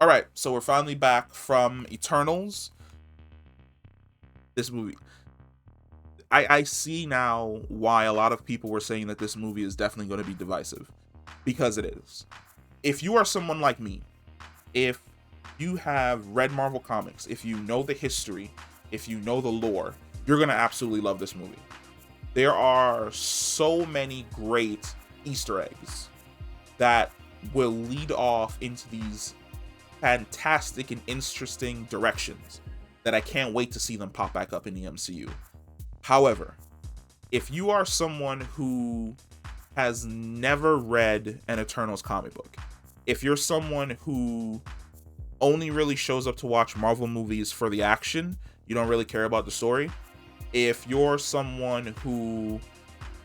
All right, so we're finally back from Eternals. This movie. I see now why a lot of people were saying that this movie is definitely going to be divisive. Because it is. If you are someone like me, if you have read Marvel Comics, if you know the history, if you know the lore, you're going to absolutely love this movie. There are so many great Easter eggs that will lead off into these fantastic and interesting directions that I can't wait to see them pop back up in the MCU. However, if you are someone who has never read an Eternals comic book, if you're someone who only really shows up to watch Marvel movies for the action, you don't really care about the story, if you're someone who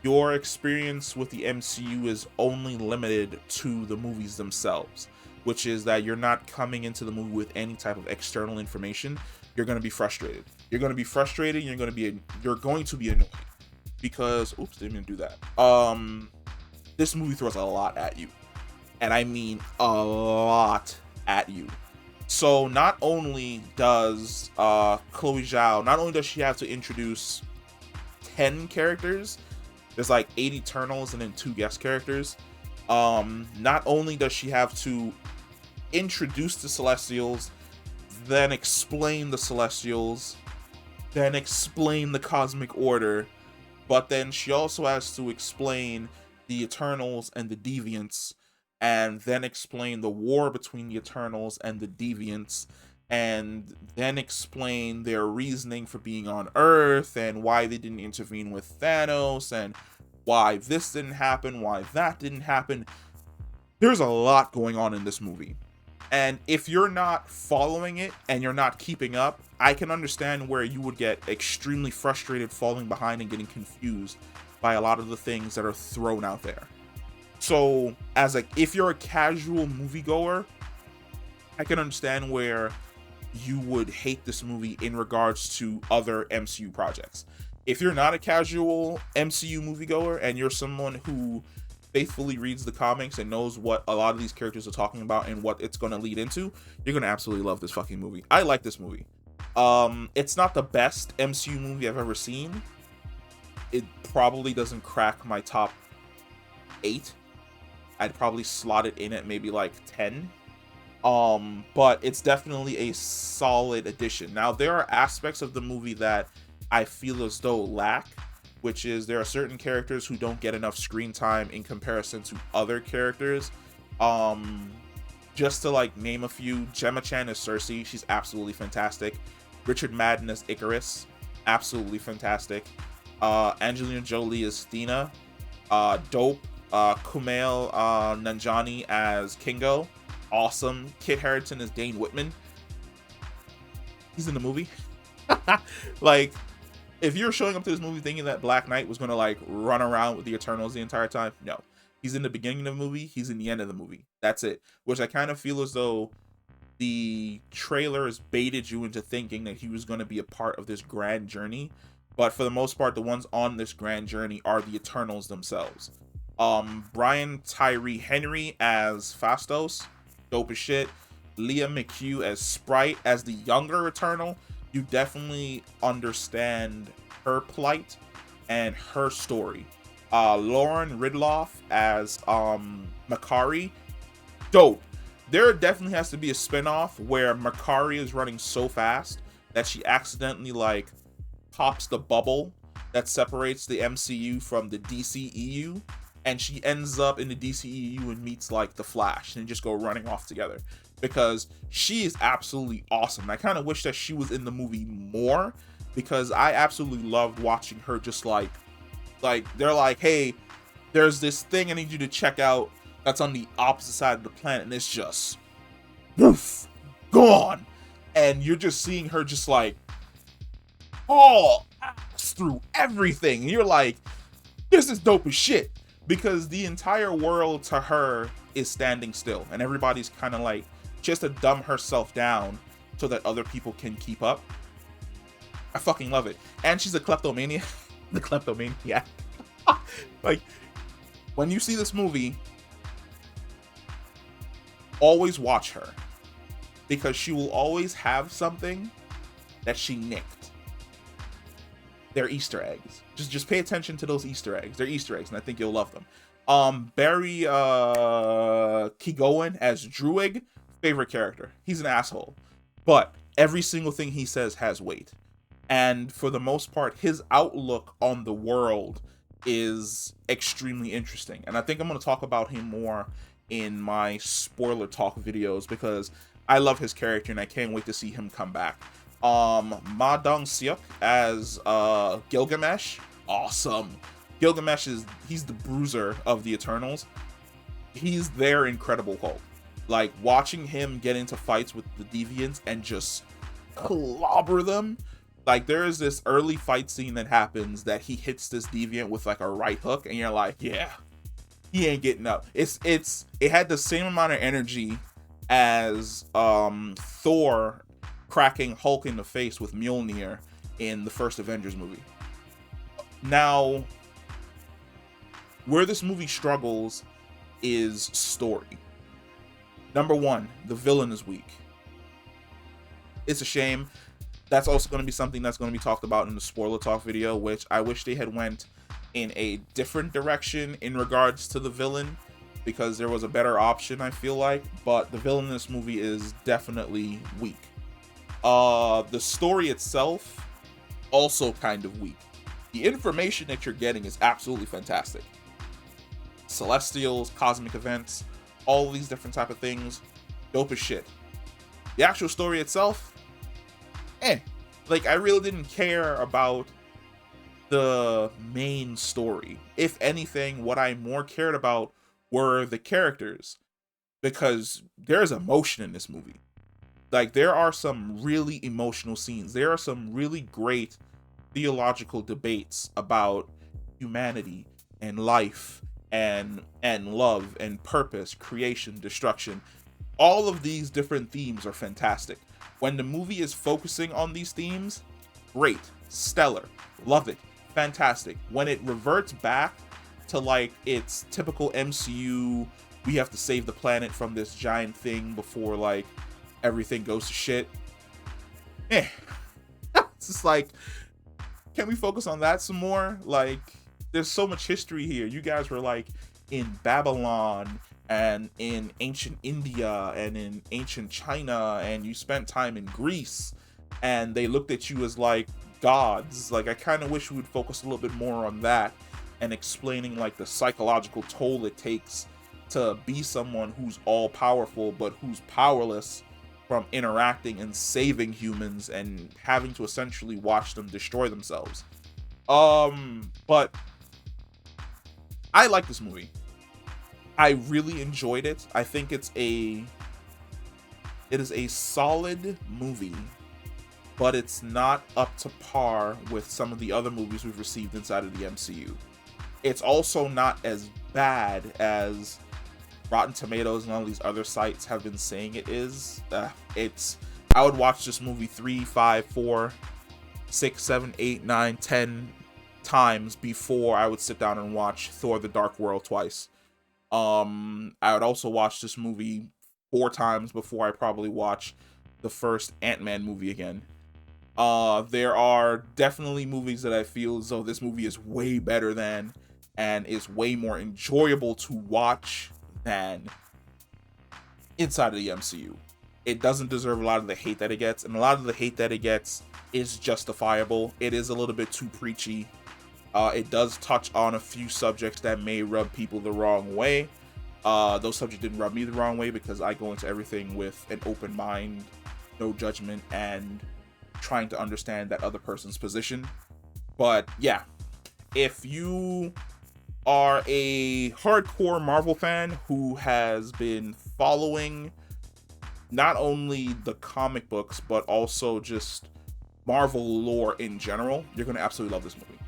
your experience with the MCU is only limited to the movies themselves, which is that you're not coming into the movie with any type of external information, you're going to be frustrated. You're going to be frustrated. You're going to be annoyed because, oops, didn't even do that. This movie throws a lot at you, and I mean a lot at you. So not only does Chloé Zhao, not only does she have to introduce 10 characters, there's like 8 Eternals and then 2 guest characters. Not only does she have to introduce the Celestials, then explain the Celestials, then explain the Cosmic Order, but then she also has to explain the Eternals and the Deviants, and then explain the war between the Eternals and the Deviants, and then explain their reasoning for being on Earth, and why they didn't intervene with Thanos, and why this didn't happen, why that didn't happen. There's a lot going on in this movie. And if you're not following it and you're not keeping up, I can understand where you would get extremely frustrated, falling behind, and getting confused by a lot of the things that are thrown out there. So, if you're a casual moviegoer, I can understand where you would hate this movie in regards to other MCU projects. If you're not a casual MCU moviegoer and you're someone who faithfully reads the comics and knows what a lot of these characters are talking about and what it's going to lead into, you're going to absolutely love this fucking movie. I like this movie. It's not the best MCU movie I've ever seen. It probably doesn't crack my top 8. I'd probably slot it in at maybe like 10. But it's definitely a solid addition. Now, there are aspects of the movie that I feel as though lack, which is there are certain characters who don't get enough screen time in comparison to other characters. Just to like name a few, Gemma Chan as Cersei, she's absolutely fantastic. Richard Madden as Icarus, absolutely fantastic. Angelina Jolie as Thena, dope. Kumail Nanjiani as Kingo, awesome. Kit Harington as Dane Whitman, he's in the movie. Like, if you're showing up to this movie thinking that Black Knight was gonna like run around with the Eternals the entire time, no. He's in the beginning of the movie, he's in the end of the movie. That's it. Which I kind of feel as though the trailer has baited you into thinking that he was going to be a part of this grand journey. But for the most part, the ones on this grand journey are the Eternals themselves. Brian Tyree Henry as Phastos, dope as shit. Lia McHugh as Sprite, as the younger Eternal. You definitely understand her plight and her story. Lauren Ridloff as Makari, dope. There definitely has to be a spinoff where Makari is running so fast that she accidentally like pops the bubble that separates the MCU from the DCEU, and she ends up in the DCEU and meets like the Flash and just go running off together, because she is absolutely awesome. I kind of wish that she was in the movie more, because I absolutely loved watching her just like they're like, hey, there's this thing I need you to check out that's on the opposite side of the planet, and it's just woof, gone, and you're just seeing her just like haul ass through everything, and you're like, this is dope as shit, because the entire world to her is standing still, and everybody's kind of like just to dumb herself down so that other people can keep up. I fucking love it. And she's a kleptomaniac. The kleptomaniac. Like, when you see this movie, always watch her. because she will always have something that she nicked. They're Easter eggs. Just pay attention to those Easter eggs. They're Easter eggs, and I think you'll love them. Barry Keoghan as Druig, favorite character. He's an asshole, but every single thing he says has weight. And for the most part, his outlook on the world is extremely interesting. And I think I'm going to talk about him more in my spoiler talk videos because I love his character and I can't wait to see him come back. Ma Dong-seok as Gilgamesh, awesome. Gilgamesh he's the bruiser of the Eternals. He's their Incredible Hulk. Like, watching him get into fights with the Deviants and just clobber them. Like, there is this early fight scene that happens that he hits this Deviant with like a right hook, and you're like, yeah, he ain't getting up. It had the same amount of energy as Thor cracking Hulk in the face with Mjolnir in the first Avengers movie. Now, where this movie struggles is story. Number one, the villain is weak. It's a shame. That's also going to be something that's going to be talked about in the spoiler talk video, which I wish they had went in a different direction in regards to the villain, because there was a better option, I feel like. But the villain in this movie is definitely weak. The story itself, also kind of weak. The information that you're getting is absolutely fantastic. Celestials, cosmic events, all these different type of things, dope as shit. The actual story itself, like, I really didn't care about the main story. If anything, what I more cared about were the characters, because there's emotion in this movie. Like, there are some really emotional scenes. There are some really great theological debates about humanity and life and love and purpose, creation, destruction. All of these different themes are fantastic. When the movie is focusing on these themes, great, stellar, love it, fantastic. When it reverts back to like its typical MCU, we have to save the planet from this giant thing before like everything goes to shit. It's just like, can we focus on that some more? Like, there's so much history here. You guys were like in Babylon and in ancient India and in ancient China, and you spent time in Greece, and they looked at you as like gods. Like, I kind of wish we would focus a little bit more on that and explaining like the psychological toll it takes to be someone who's all powerful but who's powerless from interacting and saving humans and having to essentially watch them destroy themselves. But I like this movie. I really enjoyed it. I think it is a solid movie, but it's not up to par with some of the other movies we've received inside of the MCU. It's also not as bad as Rotten Tomatoes and all these other sites have been saying it is. I would watch this movie 3, 5, 4, 6, 7, 8, 9, 10 times before I would sit down and watch Thor: The Dark World twice. I would also watch this movie 4 times before I probably watch the first Ant-Man movie again. There are definitely movies that I feel as though this movie is way better than, and is way more enjoyable to watch than inside of the MCU. It doesn't deserve a lot of the hate that it gets, and a lot of the hate that it gets is justifiable. It is a little bit too preachy. It does touch on a few subjects that may rub people the wrong way. Those subjects didn't rub me the wrong way because I go into everything with an open mind, no judgment, and trying to understand that other person's position. But yeah, if you are a hardcore Marvel fan who has been following not only the comic books but also just Marvel lore in general, you're going to absolutely love this movie.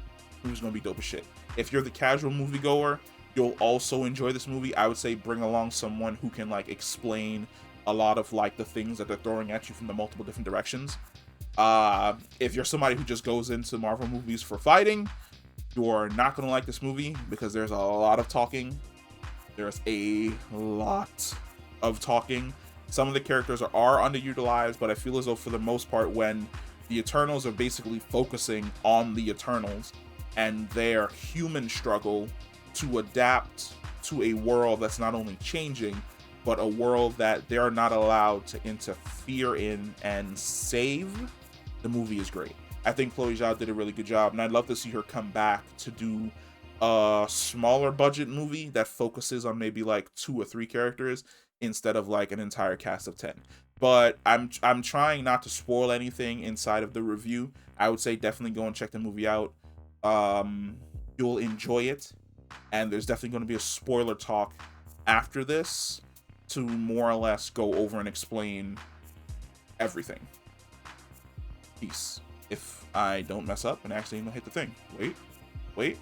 Movie's gonna be dope as shit. If you're the casual moviegoer, you'll also enjoy this movie. I would say bring along someone who can like explain a lot of like the things that they're throwing at you from the multiple different directions. If you're somebody who just goes into Marvel movies for fighting, you're not gonna like this movie because there's a lot of talking. There's a lot of talking. Some of the characters are underutilized, but I feel as though for the most part, when the Eternals are basically focusing on the Eternals and their human struggle to adapt to a world that's not only changing, but a world that they're not allowed to interfere in and save, the movie is great. I think Chloé Zhao did a really good job, and I'd love to see her come back to do a smaller budget movie that focuses on maybe like 2 or 3 characters instead of like an entire cast of 10. But I'm trying not to spoil anything inside of the review. I would say definitely go and check the movie out. You'll enjoy it, and there's definitely going to be a spoiler talk after this to more or less go over and explain everything. Peace. If I don't mess up and accidentally hit the thing. Wait.